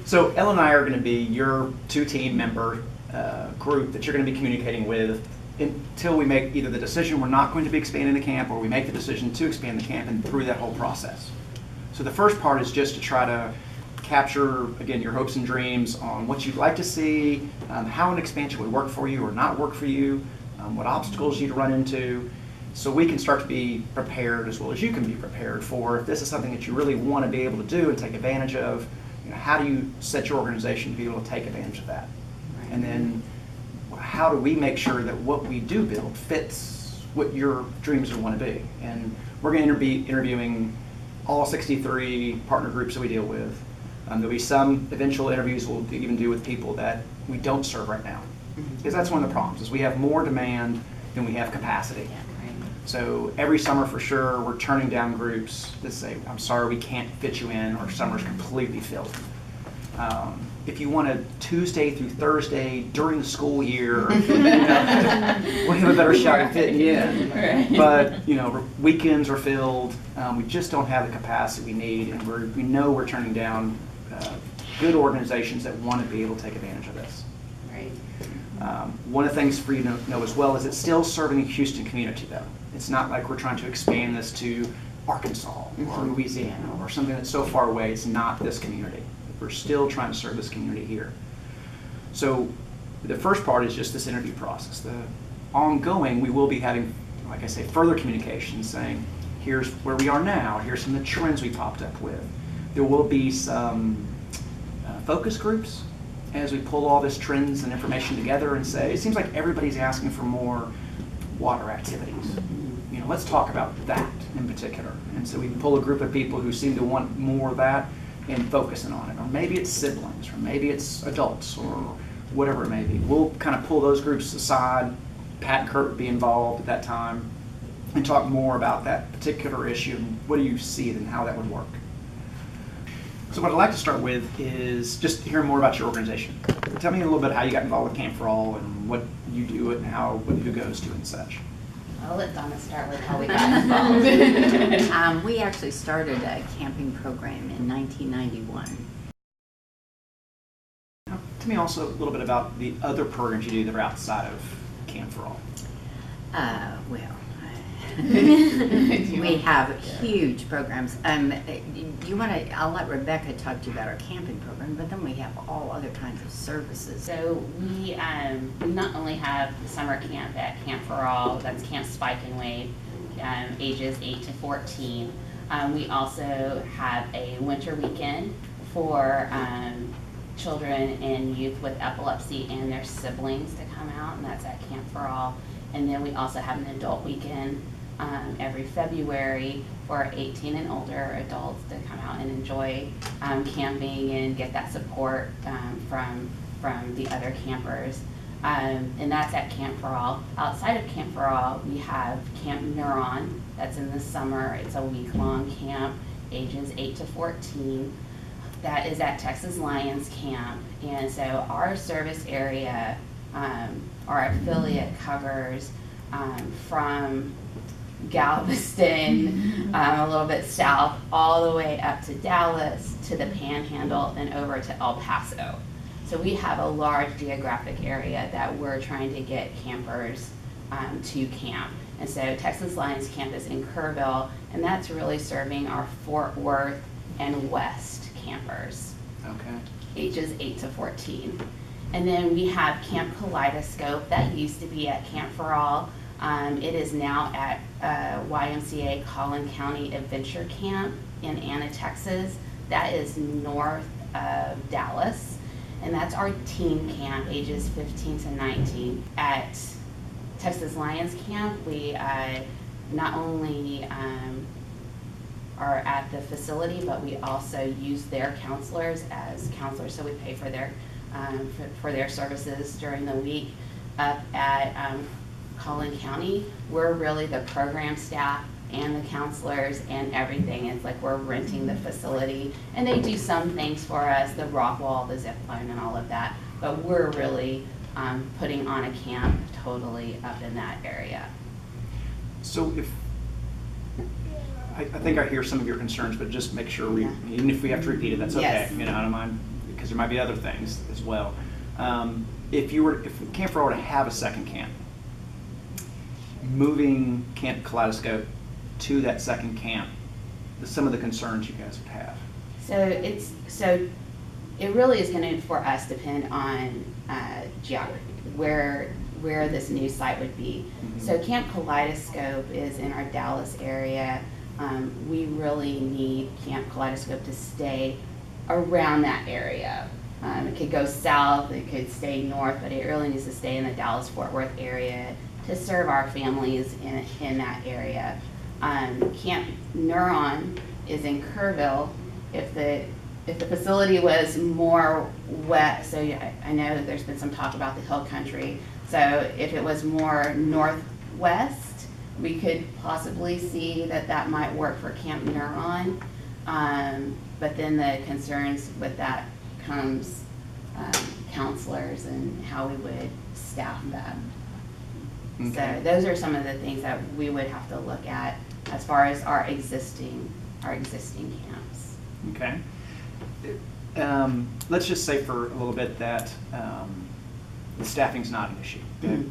So Ellen and I are going to be your two-team member group that you're going to be communicating with until we make either the decision we're not going to be expanding the camp, or we make the decision to expand the camp, and through that whole process. So the first part is just to try to capture, again, your hopes and dreams on what you'd like to see, how an expansion would work for you or not work for you, what obstacles you'd run into, so we can start to be prepared as well as you can be prepared for if this is something that you really want to be able to do and take advantage of. How do you set your organization to be able to take advantage of that? Right. And then how do we make sure that what we do build fits what your dreams want to be? And we're going to be interviewing all 63 partner groups that we deal with. There'll be some eventual interviews we'll even do with people that we don't serve right now. Because that's one of the problems, is we have more demand than we have capacity. Yeah, right. So every summer for sure, we're turning down groups that say, I'm sorry, we can't fit you in, or summer's completely filled. If you want a Tuesday through Thursday during the school year, we'll have a better shot at fitting you in. Right. But weekends are filled. We just don't have the capacity we need, and we know we're turning down good organizations that want to be able to take advantage of this. Right. One of the things for you to know as well is it's still serving the Houston community, though. It's not like we're trying to expand this to Arkansas or Louisiana or something that's so far away. It's not this community. We're still trying to serve this community here. So the first part is just this interview process. The ongoing, we will be having, like I say, further communication saying, here's where we are now, here's some of the trends we popped up with. There will be some focus groups as we pull all this trends and information together and say, it seems like everybody's asking for more water activities. Let's talk about that in particular. And so we pull a group of people who seem to want more of that and focusing on it. Or maybe it's siblings, or maybe it's adults, or whatever it may be. We'll kind of pull those groups aside. Pat and Kurt would be involved at that time and talk more about that particular issue and what do you see and how that would work. So what I'd like to start with is just hearing more about your organization. Tell me a little bit how you got involved with Camp for All and what you do and who goes to and such. I'll let Donna start with how we got involved. We actually started a camping program in 1991. Now, tell me also a little bit about the other programs you do that are outside of Camp for All. We have huge programs. I'll let Rebecca talk to you about our camping program, but then we have all other kinds of services. So we not only have the summer camp at Camp for All, that's Camp Spike and Wade, ages 8 to 14. We also have a winter weekend for children and youth with epilepsy and their siblings to come out, and that's at Camp for All. And then we also have an adult weekend every February for 18 and older adults to come out and enjoy camping and get that support from the other campers. And that's at Camp for All. Outside of Camp for All, we have Camp Neuron. That's in the summer. It's a week-long camp, ages 8 to 14. That is at Texas Lions Camp. And so our service area, our affiliate covers from Galveston, a little bit south, all the way up to Dallas, to the Panhandle, and over to El Paso. So we have a large geographic area that we're trying to get campers to camp. And so Texas Lions Camp is in Kerrville, and that's really serving our Fort Worth and West campers. Okay. Ages 8 to 14. And then we have Camp Kaleidoscope. That used to be at Camp for All. It is now at YMCA Collin County Adventure Camp in Anna, Texas. That is north of Dallas. And that's our teen camp, ages 15 to 19. At Texas Lions Camp, we not only are at the facility, but we also use their counselors as counselors, so we pay for their services during the week. Up at Collin County, we're really the program staff and the counselors and everything. It's like we're renting the facility, and they do some things for us, the rock wall, the zip line, and all of that, but we're really putting on a camp totally up in that area. So I think I hear some of your concerns, but just make sure even if we have to repeat it, that's okay. Yes. I don't mind because there might be other things as well. If Camp for All were to have a second camp, moving Camp Kaleidoscope to that second camp, some of the concerns you guys would have. So it really is going to, for us, depend on geography, where this new site would be. So Camp Kaleidoscope is in our Dallas area. We really need Camp Kaleidoscope to stay around that area. It could go south, it could stay north, but it really needs to stay in the Dallas-Fort Worth area to serve our families in that area. Camp Neuron is in Kerrville. If the facility was more west, so I know that there's been some talk about the hill country. So if it was more northwest, we could possibly see that might work for Camp Neuron. But then the concerns with that comes counselors and how we would staff them. Okay. So those are some of the things that we would have to look at as far as our existing camps. Okay. Let's just say for a little bit that the staffing's not an issue. Mhm.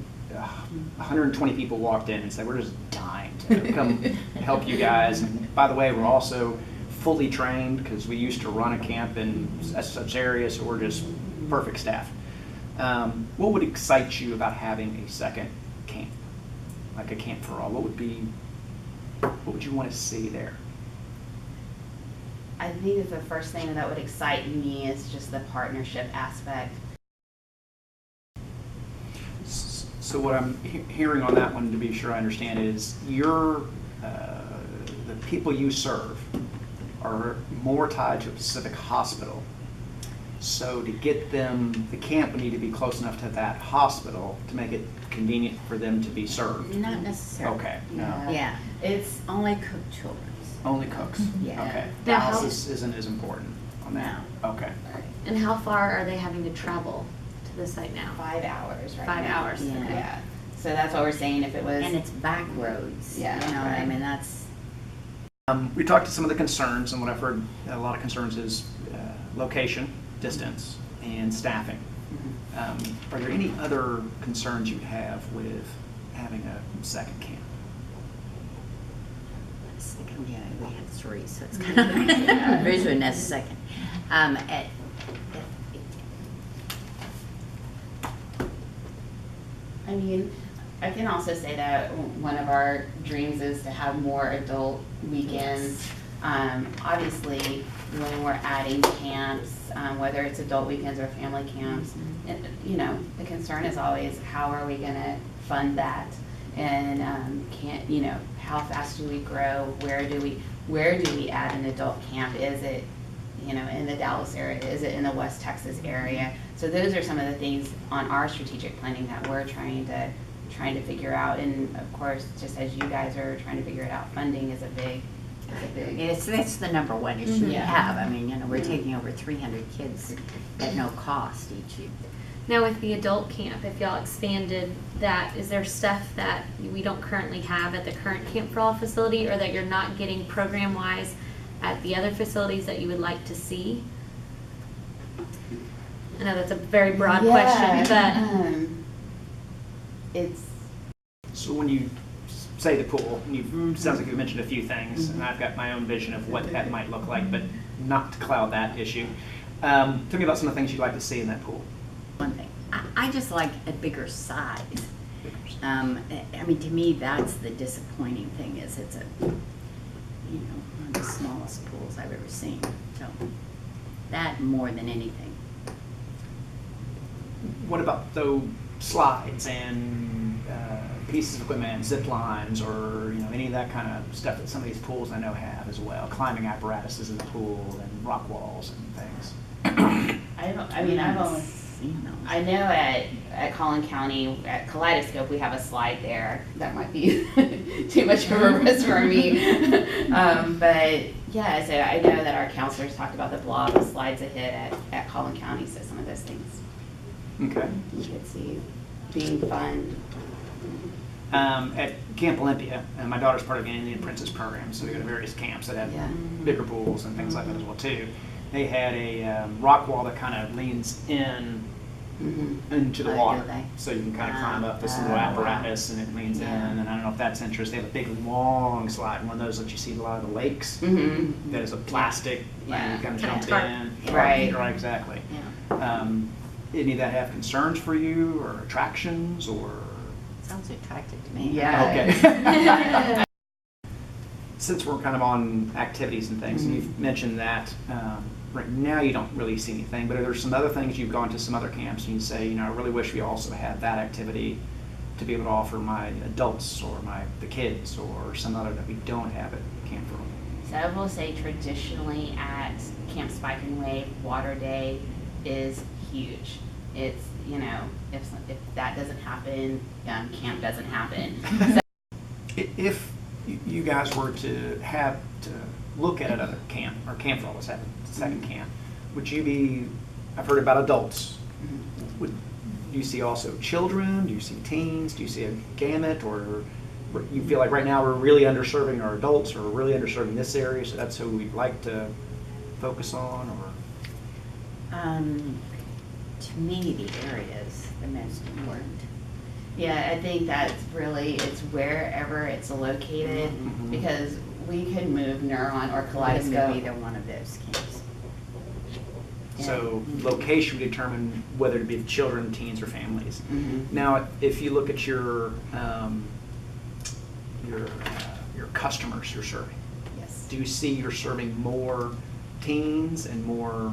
120 people walked in and said, we're just dying to come help you guys. And by the way, we're also fully trained because we used to run a camp in such areas, so we're just perfect staff. What would excite you about having a second camp, like a Camp for All? What would you want to see there? I think that the first thing that would excite me is just the partnership aspect. So what I'm hearing on that one, to be sure I understand, is the people you serve are more tied to a specific hospital. So to get them, the camp would need to be close enough to that hospital to make it convenient for them to be served. Not necessarily. Okay. Yeah, It's only cooked children's. Only cooks. Yeah. Okay. Now how- Dallas isn't as important on that. Okay. And how far are they having to travel to the site now? 5 hours right 5 now. hours, Yeah. okay. Yeah. So that's what we're saying. If it was, And it's back roads. Yeah, You know, I right. mean, that's, We talked to some of the concerns, and what I've heard a lot of concerns is location, distance, and staffing. Are there any other concerns you have with having a second camp? yeah, we had three, so it's kind of vision as a second. I mean, I can also say that one of our dreams is to have more adult weekends. Obviously, when we're adding camps, whether it's adult weekends or family camps, you know, the concern is always how are we going to fund that, and how fast do we grow? Where do we add an adult camp? Is it, in the Dallas area? Is it in the West Texas area? So those are some of the things on our strategic planning that we're trying to figure out. And of course, just as you guys are trying to figure it out, funding is a big. That's the number one issue we Yeah. have. I mean, we're taking over 300 kids at no cost each year. Now with the adult camp, if y'all expanded that, is there stuff that we don't currently have at the current Camp for All facility, or that you're not getting program-wise at the other facilities that you would like to see? I know that's a very broad question, but It's So when you say the pool, and sounds like you've mentioned a few things, and I've got my own vision of what that might look like, but not to cloud that issue. Tell me about some of the things you'd like to see in that pool. One thing, I just like a bigger size. I mean, to me, that's the disappointing thing, is it's one of the smallest pools I've ever seen. So that more than anything. What about though slides and pieces of equipment, zip lines, or any of that kind of stuff that some of these pools I know have as well? Climbing apparatuses in the pool and rock walls and things. I know at Collin County, at Kaleidoscope, we have a slide there. That might be too much of a risk for me. But yeah, so I know that our counselors talked about the block of slides ahead at Collin County, so some of those things Okay. you could see being fun. At Camp Olympia, and my daughter's part of the Indian Princess program, so we go to various camps that have Yeah. bigger pools and things like that as well too. they had a rock wall that kind of leans in into the Oh, do water. they? So you can kind of climb up this Oh, little wow. apparatus and it leans Yeah. in. And I don't know if that's interesting. They have a big long slide, one of those that you see at a lot of the lakes. Mm-hmm. That is a plastic, Yeah. and you kind of Kinda jump tarp. in. Right. Right, exactly. Yeah. Any of that have concerns for you or attractions or? Sounds attractive to me. Yeah. Okay. Since we're kind of on activities and things, and Mhm. you've mentioned that, right now you don't really see anything, but are there some other things you've gone to some other camps and you say, you know, I really wish we also had that activity to be able to offer my adults or the kids or some other that we don't have at Camp Rural? So I will say traditionally at Camp Spike and Wave, Water Day is huge. It's, you know, if that doesn't happen, camp doesn't happen. If you guys were to have to look at another camp, or Camp Rural was having a second camp, would you be, I've heard about adults, would you see also children, do you see teens, do you see a gamut, or you feel like right now we're really underserving our adults, or we're really underserving this area, so that's who we'd like to focus on, or? To me, the area is the most important. Yeah, I think that's really, it's wherever it's located, Mhm. because we could move Neuron or Could Kaleidoscope. either one of those camps. So location would determine whether it be children, teens, or families. Mhm. Now, if you look at your customers you're serving, Yes. do you see you're serving more teens and more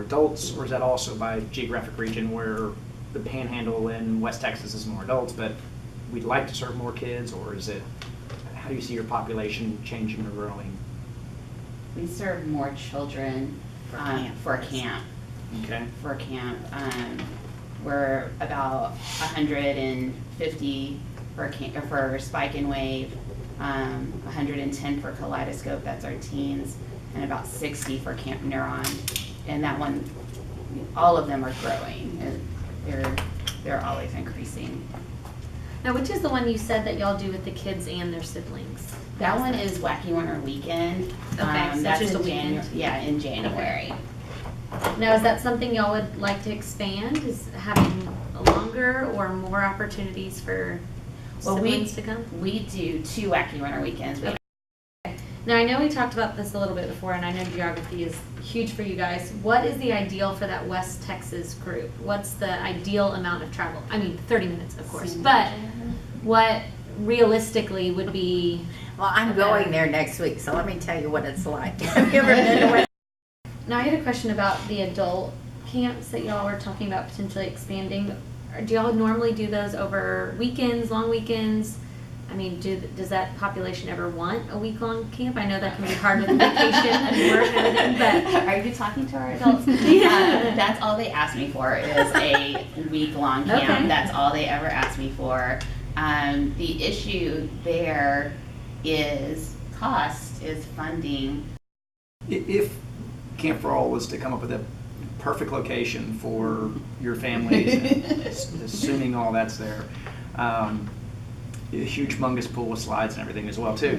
adults, or is that also by geographic region where the Panhandle in West Texas is more adults, but we'd like to serve more kids, or is it, how do you see your population changing or growing? We serve more children For camp. for camp. Okay. For camp. We're about 150 for Spike and Wave, 110 for Kaleidoscope, that's our teens, and about 60 for Camp Neuron. And that one, all of them are growing, and they're always increasing. Now, which is the one you said that y'all do with the kids and their siblings? That one is Wacky Winter Weekend. Okay, so That's just in a weekend? Yeah, in January. Now, is that something y'all would like to expand? Is having longer or more opportunities for Well, siblings to come? We do 2 Wacky Winter Weekends. We Now, I know we talked about this a little bit before, and I know geography is huge for you guys. What is the ideal for that West Texas group? What's the ideal amount of travel? I mean, 30 minutes, of course, but what realistically would be? Well, I'm Okay. going there next week, so let me tell you what it's like. Have you ever been to West? Now, I had a question about the adult camps that y'all were talking about potentially expanding. Do y'all normally do those over weekends, long weekends? I mean, does that population ever want a week-long camp? I know that can be hard with vacation and work and everything, but Are you talking to our adults? Yeah. That's all they ask me for is a week-long camp. Okay. That's all they ever ask me for. The issue there is cost, is funding. If Camp for All was to come up with a perfect location for your families, and assuming all that's there, a huge, humongous pool with slides and everything as well too.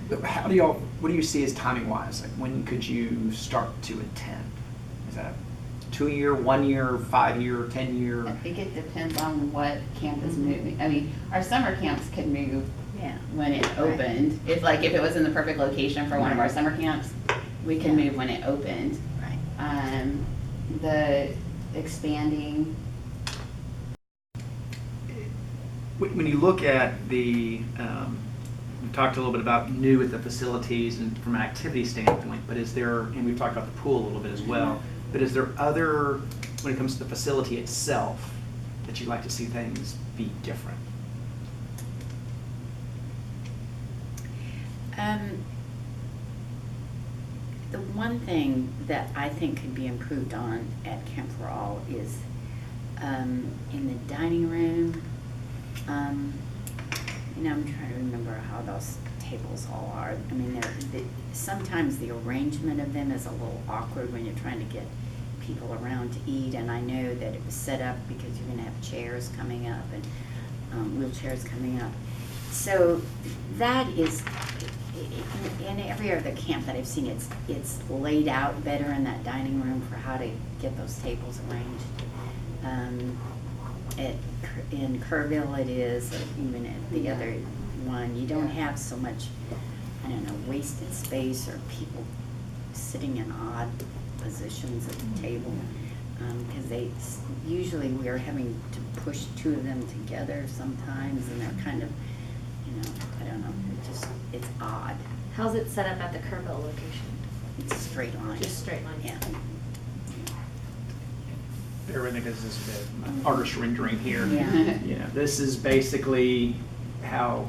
What do you see as timing wise? Like when could you start to attend? Is that a 2-year, 1 year, 5 year, 10 year? I think it depends on what camp is moving. I mean, our summer camps could move Yeah. when it opened. If it was in the perfect location for one of our summer camps, we can move when it opened. Right. The expanding, When you look at we talked a little bit about new at the facilities and from an activity standpoint, but is there, and we've talked about the pool a little bit as well, but is there other, when it comes to the facility itself, that you'd like to see things be different? The one thing that I think could be improved on at Camp for All is in the dining room. I'm trying to remember how those tables all are. I mean, sometimes the arrangement of them is a little awkward when you're trying to get people around to eat. And I know that it was set up because you're going to have chairs coming up and wheelchairs coming up. So that is, in every other camp that I've seen, it's laid out better in that dining room for how to get those tables arranged. In Kerrville it is, even at the other one, you don't have so much, I don't know, wasted space or people sitting in odd positions at the table. Because usually we are having to push two of them together sometimes, and they're kind of, I don't know, it's odd. How's it set up at the Kerrville location? It's a straight line. Just straight line? Yeah. Everything is this artist rendering here. Yeah. This is basically how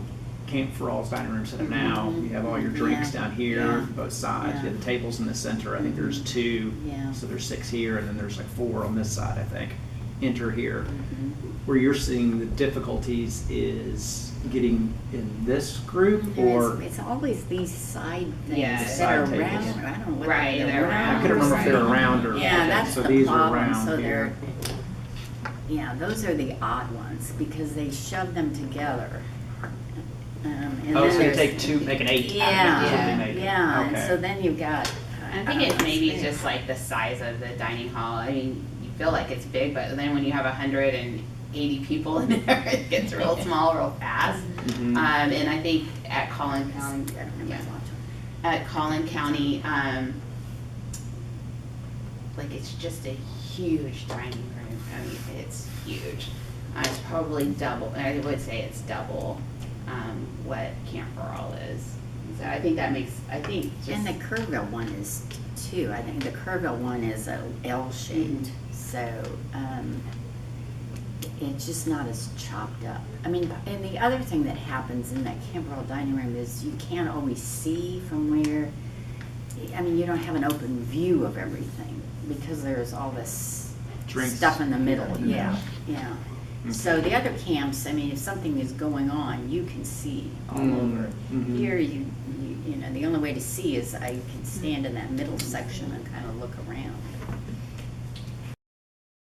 Camp for All's dining room set up now. You have all your drinks Yeah. down here, Yeah. both sides. Yeah. You have the tables in the center. I think there's 2. Yeah. So there's 6 here, and then there's like 4 on this side, I think. Enter here. Mhm. Where you're seeing the difficulties is getting in this group, or It's always these side things Yeah. that Side are tables. round. I don't know what Right, they're they're round. I couldn't remember if they were round or Yeah, that's so the these are problem. round So here. yeah, those are the odd ones because they shove them together. And Oh, then so you there's- take 2, make an 8. Yeah, Something make it. yeah, and Okay. so then you've got. I think it's maybe just like the size of the dining hall. I mean, you feel like it's big, but then when you have 180 people in there, it gets real small real fast. Mhm. And I think at Collin County, I don't know yeah, what's watching. at Collin County, like it's just a huge dining room. I mean, it's huge. It's probably double. I would say it's double what Camp for All is. So I think that makes. I think just. And the Kerrville one is too. I think the Kerrville one is a L-shaped, so it's just not as chopped up. I mean, and the other thing that happens in that Camp for All dining room is you can't always see from where. I mean, you don't have an open view of everything because there's all this Drinks. stuff in the middle. Yeah. Yeah. So the other camps, I mean, if something is going on, you can see all over. Mhm. Here, you know, the only way to see is I can stand in that middle section and kind of look around.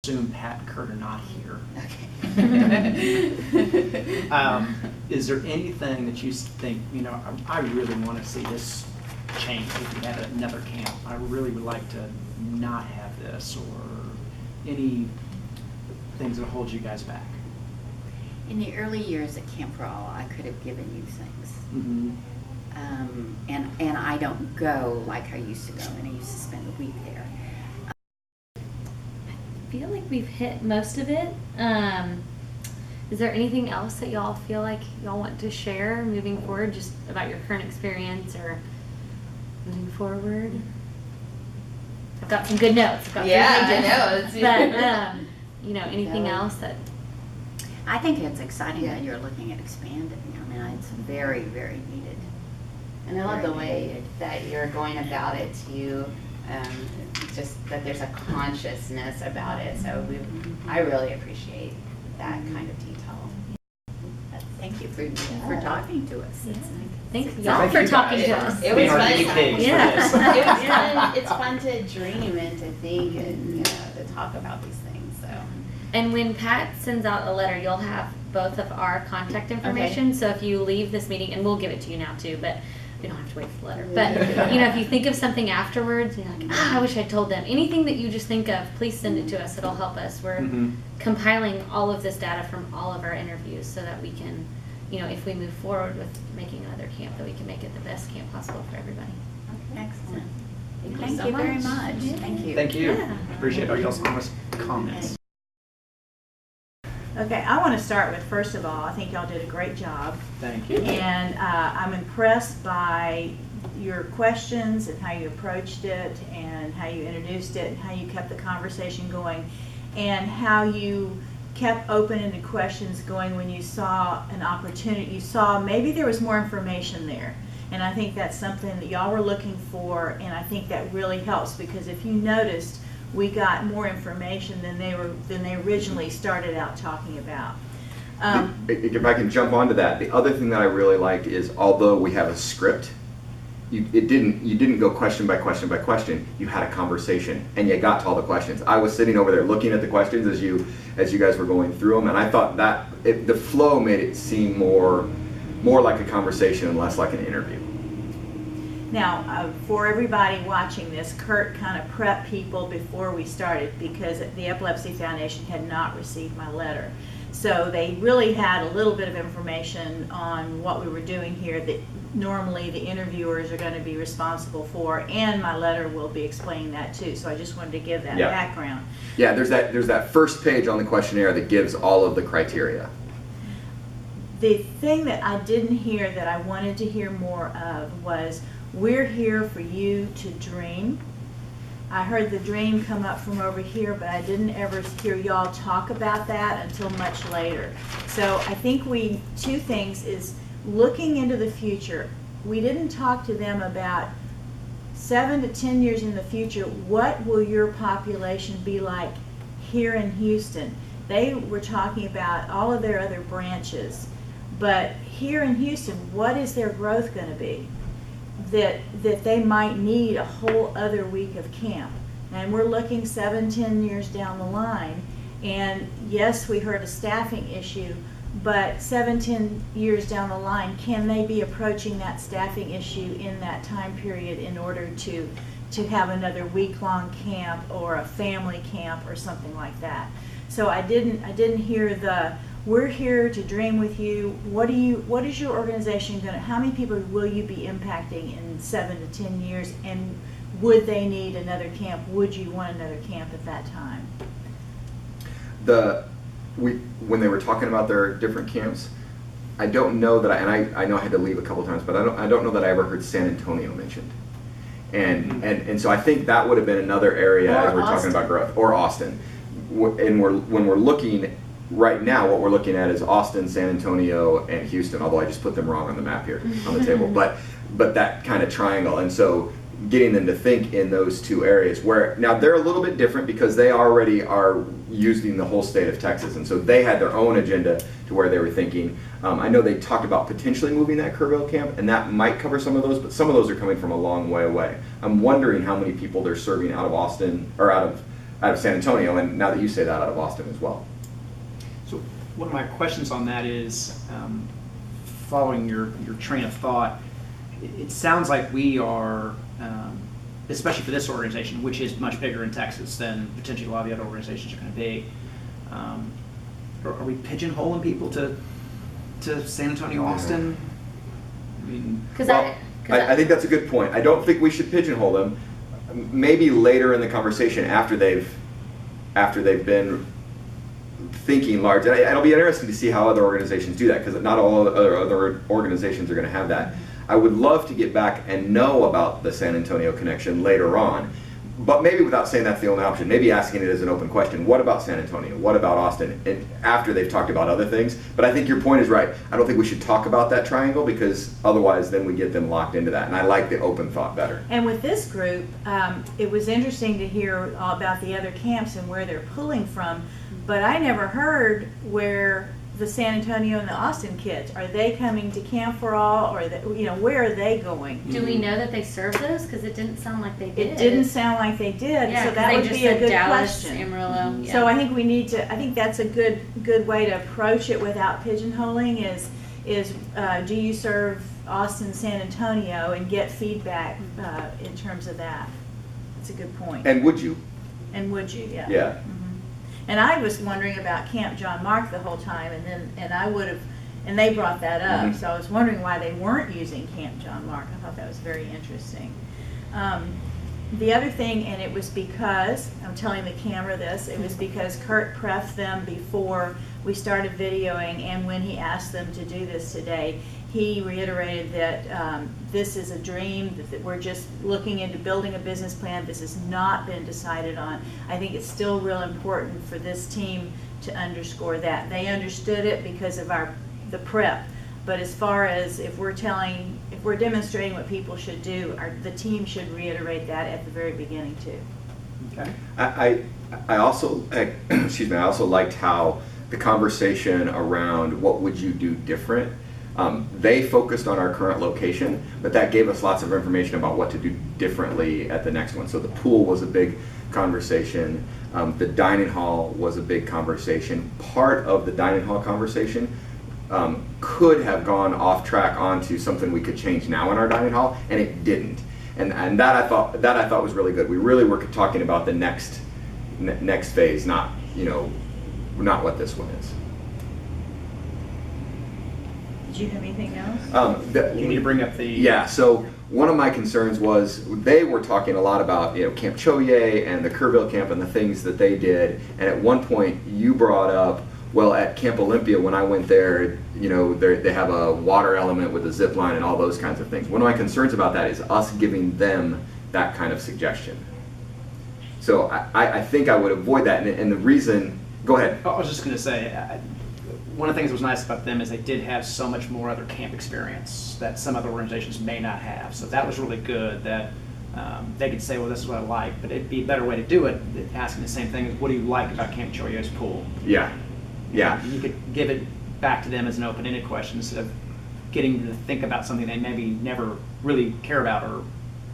Assume Pat and Kurt are not here. Okay. Is there anything that you think, I really want to see this change if we had another camp? I really would like to not have this, or any things that hold you guys back? In the early years at Camp for All, I could have given you things. Mm-hmm. And I don't go like I used to go, and I used to spend a week there. I feel like we've hit most of it. Is there anything else that y'all feel like y'all want to share moving forward, just about your current experience or moving forward? I've got some good notes. I've got Yeah, good I pages. know. But anything else that? I think it's exciting Yeah. that you're looking at expanding. I mean, it's very, very needed. And I love the way that you're going about it too. Just that there's a consciousness about it. So I really appreciate that kind of detail. Thank you for talking to us. Yeah. It's nice. Thanks Thank y'all for you talking guys to for us. It was being our fun. guinea pigs for Yeah. this. It was fun. It's fun to dream and to think and to talk about these things. So And when Pat sends out a letter, you'll have both of our contact information. So if you leave this meeting, and we'll give it to you now too, but we don't have to wait for the letter. But if you think of something afterwards, you're like, I wish I told them. Anything that you just think of, please send it to us. It'll help us. We're Mhm. compiling all of this data from all of our interviews so that we can, if we move forward with making another camp, that we can make it the best camp possible for everybody. Excellent. Thank you Thank so you very much. much. Yeah. Thank you. Thank you. Yeah. Appreciate all y'all's honest comments. Okay, I want to start with, first of all, I think y'all did a great job. Thank you. And I'm impressed by your questions and how you approached it and how you introduced it and how you kept the conversation going and how you kept open-ended questions going when you saw an opportunity. You saw maybe there was more information there. And I think that's something that y'all were looking for, and I think that really helps because if you noticed, we got more information than they originally started out talking about. If I can jump onto that, the other thing that I really liked is although we have a script, you didn't go question by question by question. You had a conversation and you got to all the questions. I was sitting over there looking at the questions as you guys were going through them, and I thought that the flow made it seem more like a conversation and less like an interview. Now, for everybody watching this, Kurt kind of prepped people before we started because the Epilepsy Foundation had not received my letter. So they really had a little bit of information on what we were doing here that normally the interviewers are going to be responsible for, and my letter will be explaining that too. So I just wanted to give that Yeah. background. Yeah, there's that first page on the questionnaire that gives all of the criteria. The thing that I didn't hear that I wanted to hear more of was, we're here for you to dream. I heard the dream come up from over here, but I didn't ever hear y'all talk about that until much later. So I think two things is looking into the future. We didn't talk to them about 7 to 10 years in the future, what will your population be like here in Houston? They were talking about all of their other branches, but here in Houston, what is their growth going to be? That they might need a whole other week of camp. And we're looking 7, 10 years down the line. And yes, we heard a staffing issue, but 7, 10 years down the line, can they be approaching that staffing issue in that time period in order to have another week-long camp or a family camp or something like that? So I didn't hear we're here to dream with you. What is your organization how many people will you be impacting in 7 to 10 years, and would they need another camp? Would you want another camp at that time? When they were talking about their different camps, I don't know that I know I had to leave a couple times, but I don't know that I ever heard San Antonio mentioned. And so I think that would have been another area Or as we're talking Austin. about growth, or Austin. And when we're looking right now, what we're looking at is Austin, San Antonio, and Houston, although I just put them wrong on the map here on the table. But that kind of triangle. And so getting them to think in those two areas where now they're a little bit different because they already are using the whole state of Texas. And so they had their own agenda to where they were thinking. I know they talked about potentially moving that Kerrville camp, and that might cover some of those, but some of those are coming from a long way away. I'm wondering how many people they're serving out of Austin or out of San Antonio, and now that you say that, out of Austin as well. So one of my questions on that is, following your train of thought, it sounds like we are, especially for this organization, which is much bigger in Texas than potentially a lot of the other organizations are going to be, are we pigeonholing people to San Antonio, Austin? I mean, Well, I think that's a good point. I don't think we should pigeonhole them. Maybe later in the conversation, after they've been thinking large, and it'll be interesting to see how other organizations do that, because not all other organizations are going to have that. I would love to get back and know about the San Antonio connection later on, but maybe without saying that's the only option. Maybe asking it as an open question. What about San Antonio? What about Austin? And after they've talked about other things. But I think your point is right. I don't think we should talk about that triangle, because otherwise then we get them locked into that. And I like the open thought better. And with this group, it was interesting to hear all about the other camps and where they're pulling from, but I never heard where the San Antonio and the Austin kids, are they coming to Camp for All, or where are they going? Do we know that they serve those? Because it didn't sound like they did. It didn't sound like they did, Yeah, so 'cause that they would just be a said good Dallas, question. Amarillo. Yeah. So I think we need to, I think that's a good way to approach it without pigeonholing is do you serve Austin, San Antonio, and get feedback in terms of that? That's a good point. And would you? And would you, yeah. Yeah. Mhm. And I was wondering about Camp John Mark the whole time, and they brought that up, Mhm. so I was wondering why they weren't using Camp John Mark. I thought that was very interesting. The other thing, and it was because, I'm telling the camera this, it was because Kurt pressed them before we started videoing, and when he asked them to do this today, he reiterated that this is a dream, that we're just looking into building a business plan. This has not been decided on. I think it's still real important for this team to underscore that. They understood it because of the prep, but as far as if we're demonstrating what people should do, the team should reiterate that at the very beginning too. okay. I also excuse me. I also liked how the conversation around what would you do different. They focused on our current location, but that gave us lots of information about what to do differently at the next one. So the pool was a big conversation. The dining hall was a big conversation. Part of the dining hall conversation could have gone off track onto something we could change now in our dining hall, and it didn't. And that I thought was really good. We really were talking about the next phase, not not what this one is. Did you have anything else? You need to bring up the. Yeah, so one of my concerns was they were talking a lot about Camp Choye and the Kerrville camp and the things that they did, and at one point you brought up, well, at Camp Olympia when I went there, they have a water element with a zip line and all those kinds of things. One of my concerns about that is us giving them that kind of suggestion. So I think I would avoid that, and the reason, go ahead. I was just going to say, one of the things that was nice about them is they did have so much more other camp experience that some other organizations may not have. So that was really good that they could say, well, this is what I like, but it'd be a better way to do it, asking the same thing, what do you like about Camp Choye's pool? Yeah, yeah. You could give it back to them as an open-ended question instead of getting to think about something they maybe never really care about or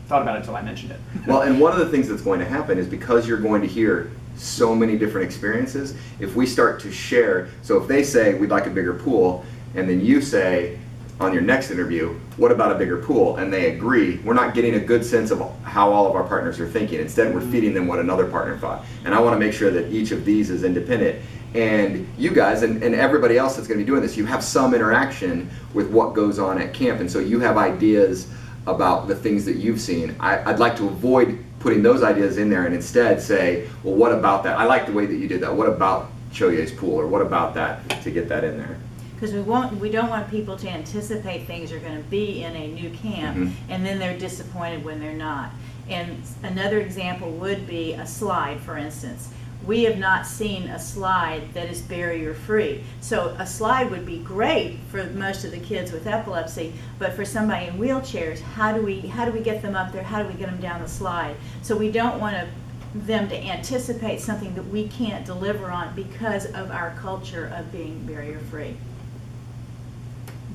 thought about it until I mentioned it. Well, and one of the things that's going to happen is because you're going to hear so many different experiences, if we start to share, so if they say we'd like a bigger pool, and then you say on your next interview, what about a bigger pool, and they agree, we're not getting a good sense of how all of our partners are thinking. Instead, we're feeding them what another partner thought. And I want to make sure that each of these is independent. And you guys and everybody else that's going to be doing this, you have some interaction with what goes on at camp, and so you have ideas about the things that you've seen. I'd like to avoid putting those ideas in there and instead say, well, what about that? I like the way that you did that. What about Choye's pool, or what about that, to get that in there? Because we don't want people to anticipate things are going to be in a new camp, and then they're disappointed when they're not. And another example would be a slide, for instance. We have not seen a slide that is barrier-free. So a slide would be great for most of the kids with epilepsy, but for somebody in wheelchairs, how do we get them up there? How do we get them down the slide? So we don't want them to anticipate something that we can't deliver on because of our culture of being barrier-free.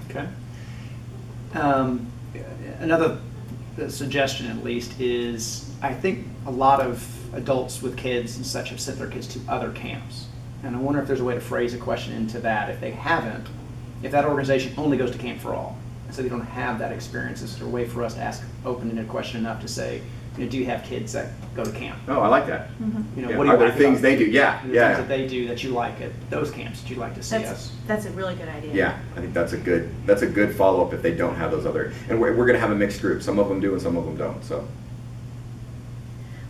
Okay. Another suggestion, at least, is I think a lot of adults with kids and such have sent their kids to other camps. And I wonder if there's a way to phrase a question into that. If they haven't, if that organization only goes to Camp for All, and so they don't have that experience, is there a way for us to ask open-ended question enough to say, do you have kids that go to camp? Oh, I like that. What do Are you there like things about they do? Yeah, the yeah. things that they do that you like at those camps that you'd like to see us? That's a really good idea. Yeah, I think that's a good follow-up if they don't have those other, and we're going to have a mixed group. Some of them do and some of them don't, so.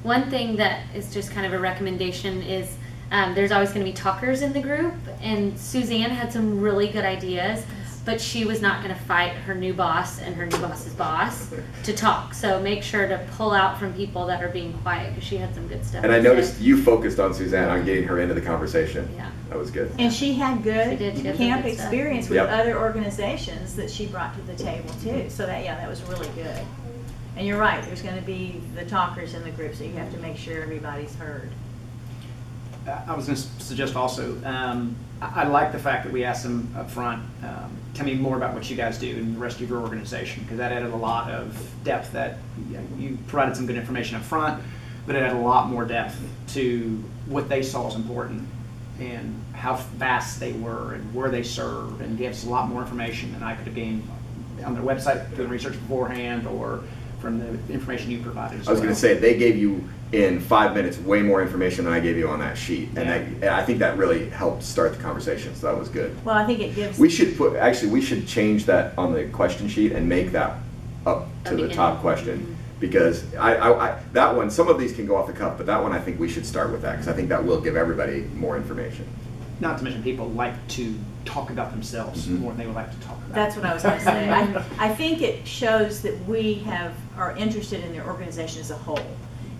One thing that is just kind of a recommendation is there's always going to be talkers in the group, and Suzanne had some really good ideas, but she was not going to fight her new boss and her new boss's boss to talk. So make sure to pull out from people that are being quiet, because she had some good stuff. And I to noticed say. you focused on Suzanne, on getting her into the conversation. Yeah. That was good. And she had good She did. She had some camp good stuff. experience with Yep. other organizations that she brought to the table too. So that was really good. And you're right, there's going to be the talkers in the group, so you have to make sure everybody's heard. I was going to suggest also, I like the fact that we asked them up front, tell me more about what you guys do and the rest of your organization, because that added a lot of depth. That you provided some good information up front, but it added a lot more depth to what they saw as important and how vast they were and where they served, and gave us a lot more information than I could have gained on their website doing research beforehand or from the information you provided as I was well. going to say, they gave you in 5 minutes way more information than I gave you on that sheet, and I think that really helped start the conversation. So that was good. Well, I think it gives. We should change that on the question sheet and make that up to the top question, because I that one, some of these can go off the cuff, but that one I think we should start with that, because I think that will give everybody more information. Not to mention, people like to talk about themselves more than they would like to talk about. That's what I was going to say. I think it shows that we are interested in their organization as a whole,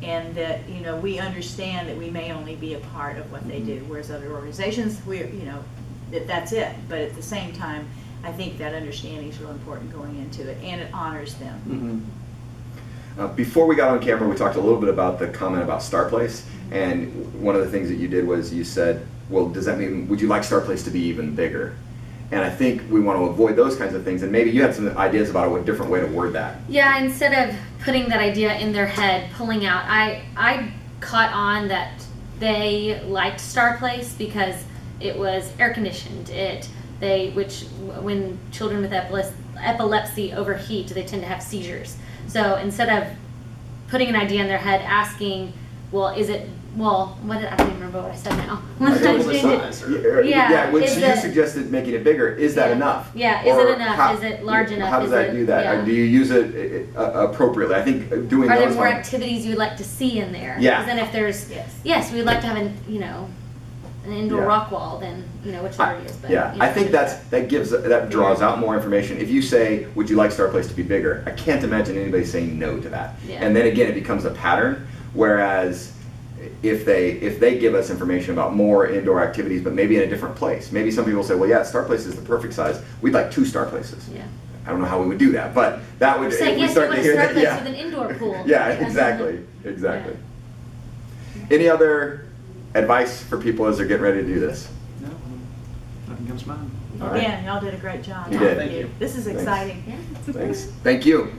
and that we understand that we may only be a part of what they do, whereas other organizations, that's it. But at the same time, I think that understanding is real important going into it, and it honors them. Before we got on camera, we talked a little bit about the comment about Star Place, and one of the things that you did was you said, well, does that mean, would you like Star Place to be even bigger? And I think we want to avoid those kinds of things, and maybe you had some ideas about a different way to word that. Yeah, instead of putting that idea in their head, pulling out, I caught on that they liked Star Place because it was air conditioned. It when children with epilepsy overheat, they tend to have seizures. So instead of putting an idea in their head, asking, I don't even remember what I said now. I don't Double the size, or- When is you the- suggested making it bigger, is that Yeah. enough? Yeah, is Or it enough? Is it large enough? How does Is that it- do that? yeah. Do you use it appropriately? I think doing Are there those more ones- activities you would like to see in there? Yeah. Because then if there's, Yes. we'd like to have an indoor Yeah. rock wall, then, which there already is, but. Yeah, I think that draws out more information. If you say, would you like Star Place to be bigger? I can't imagine anybody saying no to that. Yeah. And then again, it becomes a pattern, whereas if they give us information about more indoor activities, but maybe in a different place, maybe some people say, well, yeah, Star Place is the perfect size. We'd like 2 Star Places. Yeah. I don't know how we would do that, but that would, Or say, if we yes, we start want to a hear Star that, Place yeah. with an indoor pool. Yeah, exactly. Any other advice for people as they're getting ready to do this? No, nothing comes to mind. All right. Again, y'all did a great job. You did. Thank you. This is Thanks. exciting. Yeah. Thanks. Thank you.